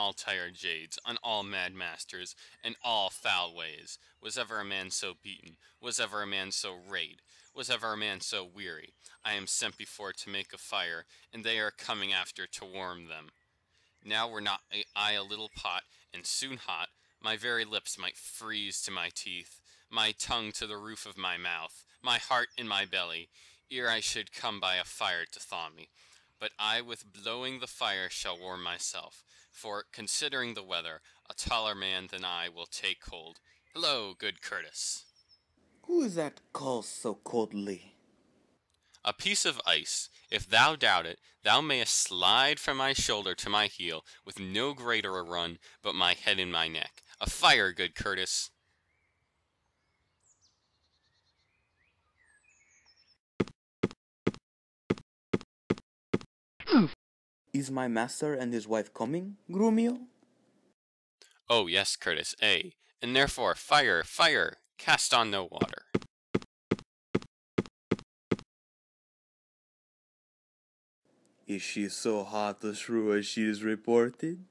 all tired jades, on all mad masters, and all foul ways. Was ever a man so beaten? Was ever a man so rayed? Was ever a man so weary? I am sent before to make a fire, and they are coming after to warm them. Now were not I a little pot, and soon hot, my very lips might freeze to my teeth, my tongue to the roof of my mouth, my heart in my belly, ere I should come by a fire to thaw me. But I with blowing the fire shall warm myself, for, considering the weather, a taller man than I will take cold. Hello, good Curtis. Who is that calls so coldly? A piece of ice. If thou doubt it, thou mayest slide from my shoulder to my heel, with no greater a run, but my head in my neck. A fire, good Curtis. Is my master and his wife coming, Grumio? Oh yes, Curtis, ay, and therefore fire, fire, cast on no water. Is she so hot a shrew as she is reported?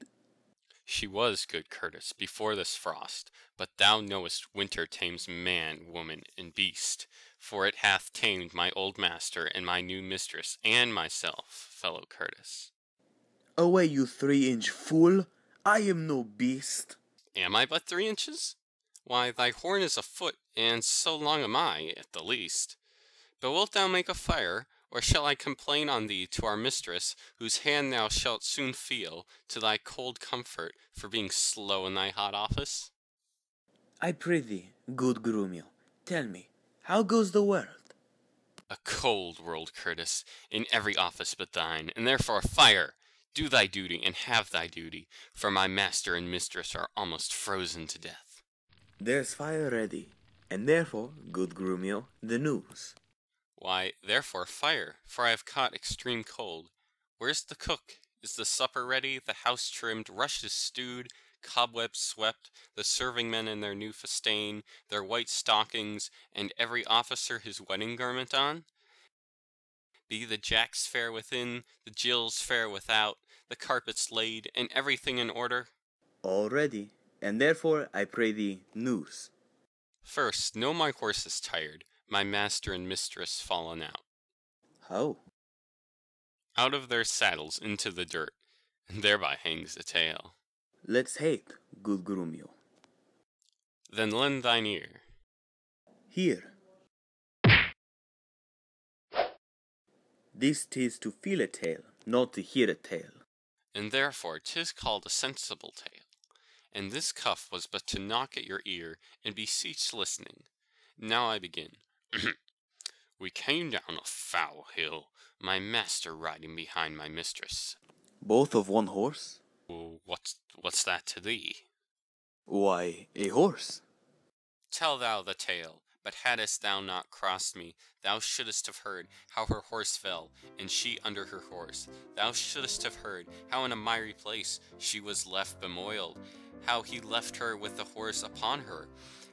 She was, good Curtis, before this frost, but thou knowest winter tames man, woman, and beast, for it hath tamed my old master and my new mistress, and myself, fellow Curtis. Away, you 3-inch fool! I am no beast! Am I but 3 inches? Why, thy horn is a foot, and so long am I, at the least. But wilt thou make a fire, or shall I complain on thee to our mistress, whose hand thou shalt soon feel, to thy cold comfort, for being slow in thy hot office? I pray thee, good Grumio, tell me, how goes the world? A cold world, Curtis, in every office but thine, and therefore fire! Do thy duty, and have thy duty, for my master and mistress are almost frozen to death. There's fire ready, and therefore, good Grumio, the news. Why, therefore fire, for I have caught extreme cold. Where's the cook? Is the supper ready, the house trimmed, rushes stewed, cobwebs swept, the serving men in their new festain, their white stockings, and every officer his wedding garment on? Be the jacks fair within, the jills fair without, the carpets laid, and everything in order? All ready, and therefore I pray thee, news. First, know my horse is tired, my master and mistress fallen out. How? Out of their saddles into the dirt, and thereby hangs the tale. Let's hate, good Grumio. Then lend thine ear. Here. This 'tis to feel a tale, not to hear a tale. And therefore 'tis called a sensible tale. And this cuff was but to knock at your ear, and beseech listening. Now I begin. We came down a foul hill, my master riding behind my mistress. Both of one horse? What's that to thee? Why, a horse. Tell thou the tale, but hadst thou not crossed me, thou shouldst have heard how her horse fell, and she under her horse. Thou shouldst have heard how in a miry place she was left bemoiled, how he left her with the horse upon her,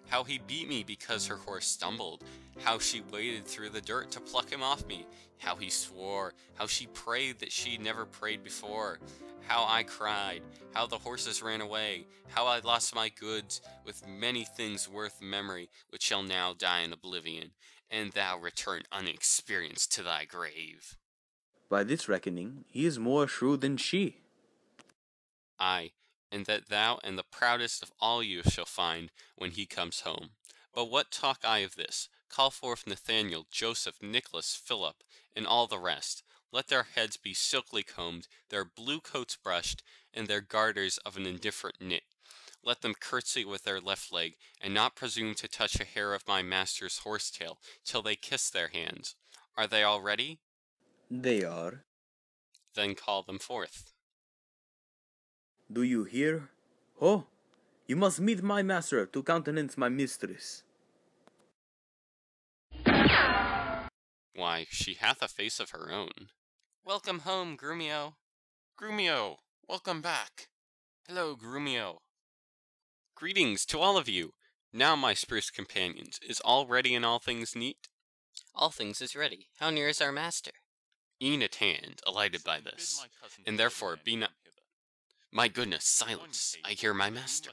how he beat me because her horse stumbled, how she waded through the dirt to pluck him off me, how he swore, how she prayed that she never prayed before, how I cried, how the horses ran away, how I lost my goods, with many things worth memory, which shall now die in oblivion, and thou return unexperienced to thy grave. By this reckoning, he is more shrewd than she. Aye, and that thou and the proudest of all youth shall find when he comes home. But what talk I of this? Call forth Nathaniel, Joseph, Nicholas, Philip, and all the rest. Let their heads be silkly combed, their blue coats brushed, and their garters of an indifferent knit. Let them curtsy with their left leg, and not presume to touch a hair of my master's horsetail, till they kiss their hands. Are they all ready? They are. Then call them forth. Do you hear? Oh, you must meet my master to countenance my mistress. Why, she hath a face of her own. Welcome home, Grumio. Grumio, welcome back. Hello, Grumio. Greetings to all of you. Now, my spruce companions, is all ready and all things neat? All things is ready. How near is our master? E'en at hand, alighted by this, and therefore be not... My goodness, silence! I hear my master.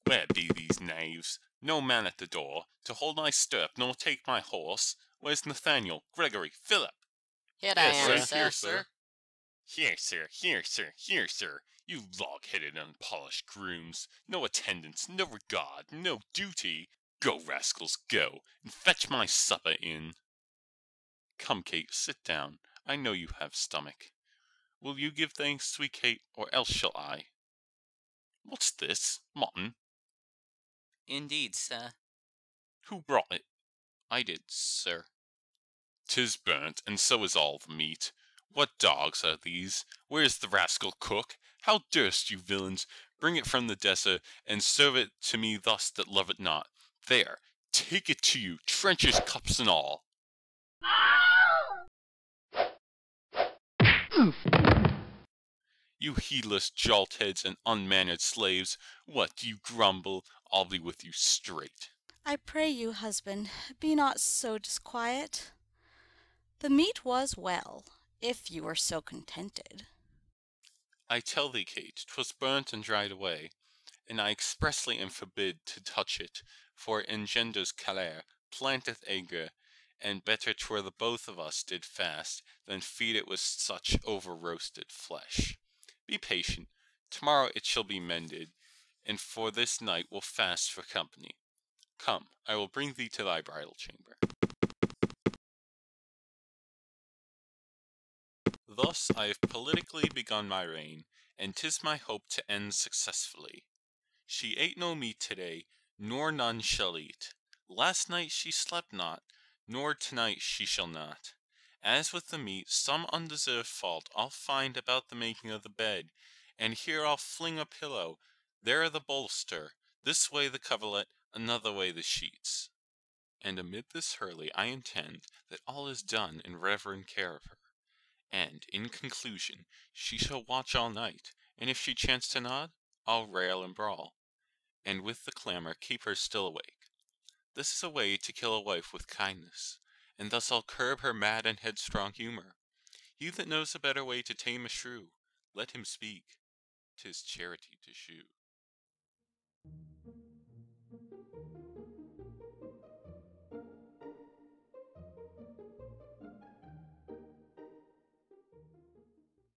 Where be these knaves? No man at the door, to hold my stirrup nor take my horse. Where's Nathaniel, Gregory, Philip? Here Yes, I am, right sir. here, sir. Here, sir, here, sir, here, sir. You log-headed, unpolished grooms. No attendance, no regard, no duty. Go, rascals, go, and fetch my supper in. Come, Kate, sit down. I know you have stomach. Will you give thanks, sweet Kate, or else shall I? What's this? Mutton? Indeed, sir. Who brought it? I did, sir. 'Tis burnt, and so is all the meat. What dogs are these? Where's the rascal cook? How durst you villains bring it from the desert, and serve it to me thus that love it not? There, take it to you, trenchers, cups, and all. You heedless joltheads and unmannered slaves, what do you grumble? I'll be with you straight. I pray you, husband, be not so disquiet. The meat was well, if you were so contented. I tell thee, Kate, 'twas burnt and dried away, and I expressly am forbid to touch it, for it engenders choler, planteth ague, and better 'twere the both of us did fast, than feed it with such over-roasted flesh. Be patient, tomorrow it shall be mended, and for this night we'll fast for company. Come, I will bring thee to thy bridal chamber. Thus I have politically begun my reign, and 'tis my hope to end successfully. She ate no meat today, nor none shall eat. Last night she slept not, nor tonight she shall not. As with the meat, some undeserved fault I'll find about the making of the bed, and here I'll fling a pillow, there the bolster, this way the coverlet, another way the sheets. And amid this hurly I intend that all is done in reverent care of her. And, in conclusion, she shall watch all night, and if she chance to nod, I'll rail and brawl, and with the clamour keep her still awake. This is a way to kill a wife with kindness, and thus I'll curb her mad and headstrong humour. He that knows a better way to tame a shrew, let him speak. 'Tis charity to shew.